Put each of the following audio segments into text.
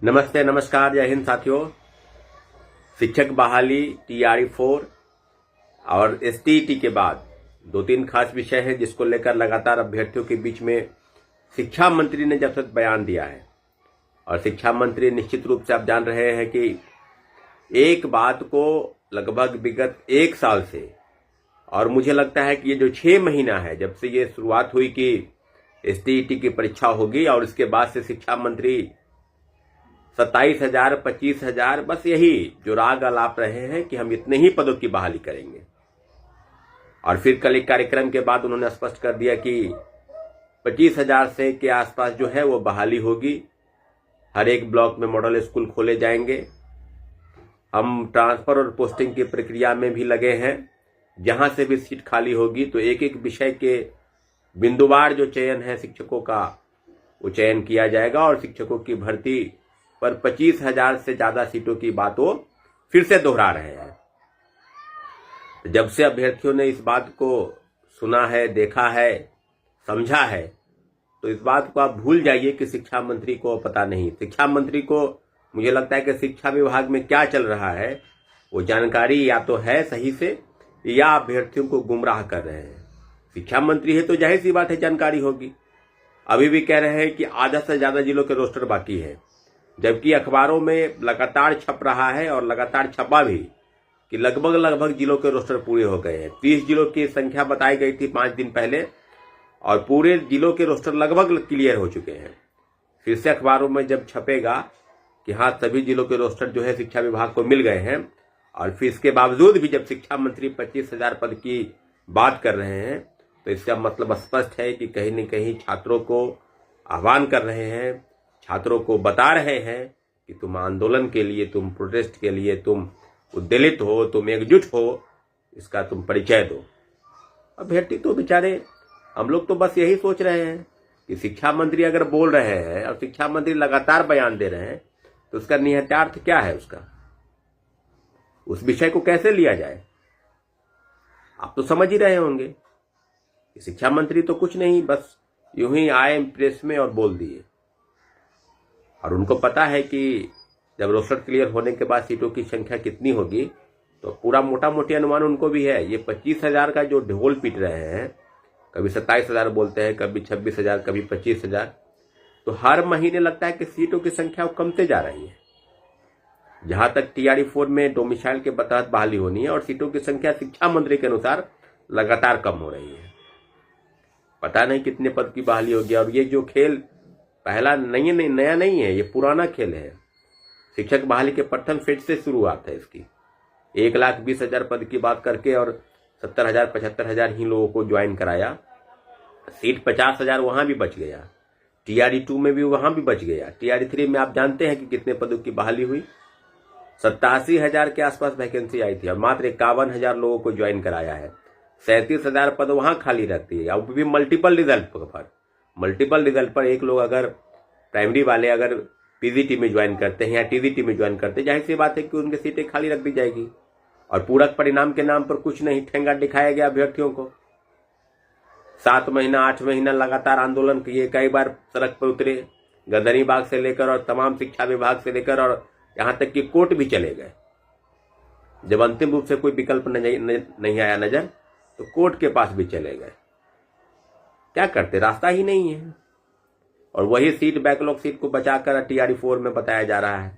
नमस्ते, नमस्कार, जय हिंद साथियों। शिक्षक बहाली, टीआरई 4 और एसटीईटी के बाद दो तीन खास विषय है जिसको लेकर लगातार अभ्यर्थियों के बीच में शिक्षा मंत्री ने जब तक बयान दिया है। और शिक्षा मंत्री निश्चित रूप से आप जान रहे हैं कि एक बात को लगभग विगत 1 साल से, और मुझे लगता है कि ये जो 6 महीना है जब से ये शुरुआत हुई कि एसटीईटी की परीक्षा होगी और इसके बाद से शिक्षा मंत्री 27,000, 25,000 बस यही जो राग अलाप रहे हैं कि हम इतने ही पदों की बहाली करेंगे। और फिर कल एक कार्यक्रम के बाद उन्होंने स्पष्ट कर दिया कि 25,000 से के आसपास जो है वो बहाली होगी। हर एक ब्लॉक में मॉडल स्कूल खोले जाएंगे। हम ट्रांसफर और पोस्टिंग की प्रक्रिया में भी लगे हैं। जहां से भी सीट खाली होगी तो एक एक विषय के बिंदुवार जो चयन है शिक्षकों का, वो चयन किया जाएगा और शिक्षकों की भर्ती पर 25,000 से ज्यादा सीटों की बात वो फिर से दोहरा रहे हैं। जब से अभ्यर्थियों ने इस बात को सुना है, देखा है, समझा है, तो इस बात को आप भूल जाइए कि शिक्षा मंत्री को पता नहीं। शिक्षा मंत्री को मुझे लगता है कि शिक्षा विभाग में क्या चल रहा है वो जानकारी या तो है सही से या अभ्यर्थियों को गुमराह कर रहे हैं। शिक्षा मंत्री है तो जाहिर सी बात है जानकारी होगी। अभी भी कह रहे हैं कि आधा से ज्यादा जिलों के रोस्टर बाकी है, जबकि अखबारों में लगातार छप रहा है और लगातार छपा भी कि लगभग जिलों के रोस्टर पूरे हो गए हैं। 30 जिलों की संख्या बताई गई थी 5 दिन पहले और पूरे जिलों के रोस्टर लगभग क्लियर हो चुके हैं। फिर से अखबारों में जब छपेगा कि हाँ सभी जिलों के रोस्टर जो है शिक्षा विभाग को मिल गए हैं, और फिर इसके बावजूद भी जब शिक्षा मंत्री 25,000 पद की बात कर रहे हैं तो इसका मतलब स्पष्ट है कि कहीं न कहीं छात्रों को आह्वान कर रहे हैं, छात्रों को बता रहे हैं कि तुम आंदोलन के लिए, तुम प्रोटेस्ट के लिए, तुम उद्वेलित हो, तुम एकजुट हो, इसका तुम परिचय दो। अभ्यर्थी तो बेचारे, हम लोग तो बस यही सोच रहे हैं कि शिक्षा मंत्री अगर बोल रहे हैं और शिक्षा मंत्री लगातार बयान दे रहे हैं तो उसका निहितार्थ क्या है, उस विषय को कैसे लिया जाए। आप तो समझ ही रहे होंगे कि शिक्षा मंत्री तो कुछ नहीं, बस यूं ही आए प्रेस में और बोल दिए। और उनको पता है कि जब रोस्टर क्लियर होने के बाद सीटों की संख्या कितनी होगी, तो पूरा मोटा मोटी अनुमान उनको भी है। ये 25,000 का जो ढोल पीट रहे हैं, कभी 27,000 बोलते हैं, कभी 26,000, कभी 25,000, तो हर महीने लगता है कि सीटों की संख्या कमते जा रही है। जहां तक टीआरई 4 में डोमिसाइल के तहत बहाली होनी है और सीटों की संख्या शिक्षा मंत्री के अनुसार लगातार कम हो रही है। पता नहीं कितने पद की बहाली होगी। और ये जो खेल पहला नहीं, नया नहीं है, ये पुराना खेल है। शिक्षक बहाली के प्रथम फेज से शुरुआत है इसकी। 1,20,000 पद की बात करके और 70,000, 75,000 ही लोगों को ज्वाइन कराया। सीट 50,000 वहां भी बच गया। टीआरई 2 में भी वहां भी बच गया। टीआरई 3 में आप जानते हैं कि कितने पदों की बहाली हुई। 87,000 के आसपास वैकेंसी आई थी और मात्र 51,000 लोगों को ज्वाइन कराया है। 37,000 पद वहां खाली रहती है, अब भी मल्टीपल रिजल्ट पर एक लोग अगर प्राइमरी वाले अगर पीजीटी में ज्वाइन करते हैं या टीजीटी में ज्वाइन करते हैं, जाहिर सी बात है कि उनकी सीटें खाली रख दी जाएगी। और पूरक परिणाम के नाम पर कुछ नहीं, ठेंगा दिखाया गया अभ्यर्थियों को। 7 महीना 8 महीना लगातार आंदोलन किए, कई बार सड़क पर उतरे, गदरीबाग से लेकर और तमाम शिक्षा विभाग से लेकर और यहां तक कि कोर्ट भी चले गए। जब अंतिम रूप से कोई विकल्प नहीं आया नजर, तो कोर्ट के पास भी चले गए। क्या करते, रास्ता ही नहीं है। और वही सीट, बैकलॉग सीट को बचाकर टीआरई 4 में बताया जा रहा है।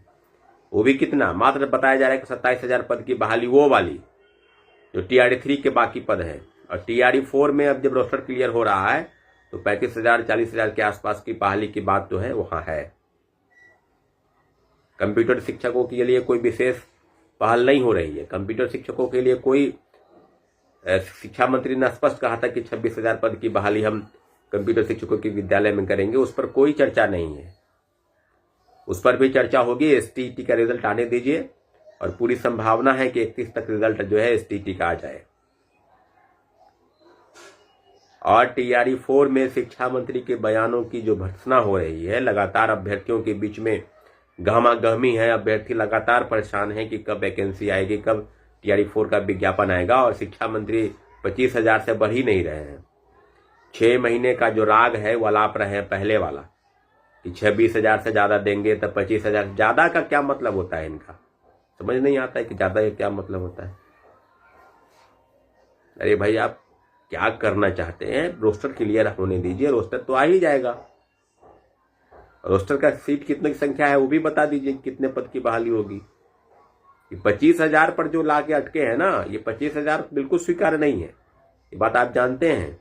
वो भी कितना, मात्र बताया जा रहा है कि 27,000 पद की बहाली, वो वाली जो टीआरई 3 के बाकी पद है। और टीआरई 4 में अब जब रोस्टर क्लियर हो रहा है तो 35,000, 40,000 के आसपास की बहाली की बात जो है वहां है। कंप्यूटर शिक्षकों के लिए कोई विशेष पहल नहीं हो रही है। कंप्यूटर शिक्षकों के लिए कोई, शिक्षा मंत्री ने स्पष्ट कहा था कि 26,000 पद की बहाली हम कंप्यूटर शिक्षकों के विद्यालय में करेंगे, उस पर कोई चर्चा नहीं है। उस पर भी चर्चा होगी। एसटीईटी का रिजल्ट आने दीजिए और पूरी संभावना है कि 31 तक रिजल्ट जो है एसटीईटी का आ जाए। और टीआरई 4 में शिक्षा मंत्री के बयानों की जो भर्त्सना हो रही है, लगातार अभ्यर्थियों के बीच में गहमा-गहमी है। अभ्यर्थी लगातार परेशान है कि कब वैकेंसी आएगी, कब टीआरई 4 का विज्ञापन आएगा। और शिक्षा मंत्री 25,000 से बढ़ ही नहीं रहे हैं। 6 महीने का जो राग है वो अलाप रहे हैं पहले वाला कि 26,000 से ज्यादा देंगे तब 25,000। ज्यादा का क्या मतलब होता है इनका, समझ नहीं आता है कि ज्यादा का क्या मतलब होता है। अरे भाई आप क्या करना चाहते हैं, रोस्टर क्लियर होने दीजिए, रोस्टर तो आ ही जाएगा। रोस्टर का सीट कितने की संख्या है वो भी बता दीजिए, कितने पद की बहाली होगी। 25,000 पर जो लाके अटके हैं ना, ये 25,000 बिल्कुल स्वीकार नहीं है, ये बात आप जानते हैं।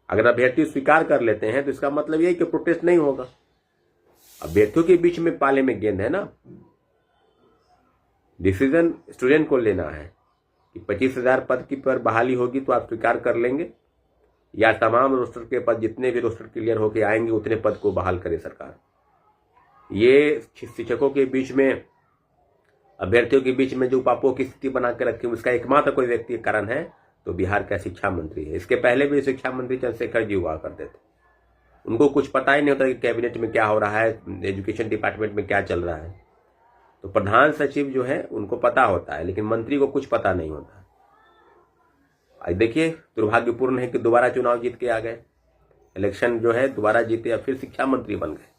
अगर अभ्यर्थी स्वीकार कर लेते हैं तो इसका मतलब यह कि प्रोटेस्ट नहीं होगा। अभ्यर्थियों के बीच में पाले में गेंद है ना, डिसीजन स्टूडेंट को लेना है कि 25,000 पद की पर बहाली होगी तो आप स्वीकार कर लेंगे, या तमाम रोस्टर के पद जितने भी रोस्टर क्लियर होके आएंगे उतने पद को बहाल करे सरकार। ये शिक्षकों के बीच में, अभ्यर्थियों के बीच में जो उपापों की स्थिति बना के रखी, उसका एकमात्र कोई व्यक्ति कारण है तो बिहार का शिक्षा मंत्री है। इसके पहले भी शिक्षा मंत्री चंद्रशेखर जी हुआ करते थे, उनको कुछ पता ही नहीं होता कि कैबिनेट में क्या हो रहा है, एजुकेशन डिपार्टमेंट में क्या चल रहा है। तो प्रधान सचिव जो है उनको पता होता है, लेकिन मंत्री को कुछ पता नहीं होता। आज देखिए दुर्भाग्यपूर्ण है कि दोबारा चुनाव जीत के आ गए, इलेक्शन जो है दोबारा जीते, अब फिर शिक्षा मंत्री बन गए।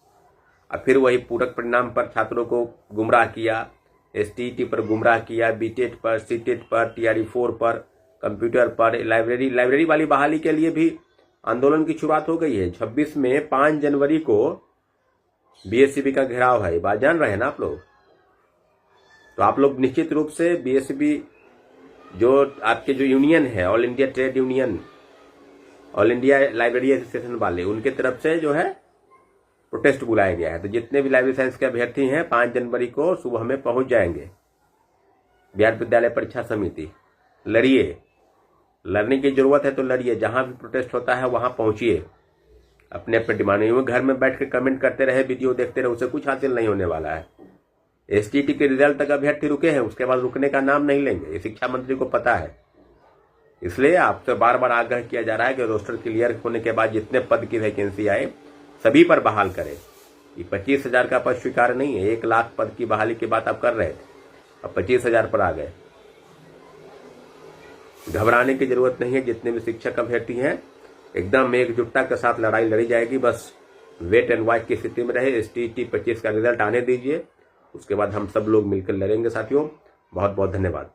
अब फिर वही पूरक परिणाम पर छात्रों को गुमराह किया, एसटीईटी पर गुमराह किया, बीटेट पर, सीटेट पर, TRE-4 पर, कंप्यूटर पर, लाइब्रेरी वाली बहाली के लिए भी आंदोलन की शुरुआत हो गई है। 26 में 5 जनवरी को BSCB का घेराव है, बात जान रहे हैं ना आप लोग। तो आप लोग निश्चित रूप से BSCB जो आपके जो यूनियन है, all India trade union, all India library association वाले, उनके तरफ से जो है प्रोटेस्ट बुलाया गया है। तो जितने भी लाइब्रेरी साइंस के अभ्यर्थी हैं 5 जनवरी को सुबह में पहुंच जाएंगे बिहार विद्यालय परीक्षा समिति। लड़िए, लड़ने की जरूरत है तो लड़िए, जहां भी प्रोटेस्ट होता है वहां पहुंचिए, अपने अपने डिमांड। घर में बैठ के कमेंट करते रहे, वीडियो देखते रहे, उससे कुछ हासिल नहीं होने वाला है। STT के रिजल्ट तक अभ्यर्थी रुके हैं, उसके बाद रुकने का नाम नहीं लेंगे, ये शिक्षा मंत्री को पता है। इसलिए आपसे बार बार आग्रह किया जा रहा है कि रोस्टर क्लियर होने के बाद जितने पद की वैकेंसी आए सभी पर बहाल करें। ये 25,000 का पद स्वीकार नहीं है, 1 लाख पद की बहाली की बात आप कर रहे थे, अब 25,000 पर आ गए। घबराने की जरूरत नहीं है, जितने भी शिक्षक अभ्यर्थी हैं एकदम एकजुटता के साथ लड़ाई लड़ी जाएगी। बस वेट एंड वॉच की स्थिति में रहे, STT 25 का रिजल्ट आने दीजिए, उसके बाद हम सब लोग मिलकर लड़ेंगे साथियों। बहुत बहुत धन्यवाद।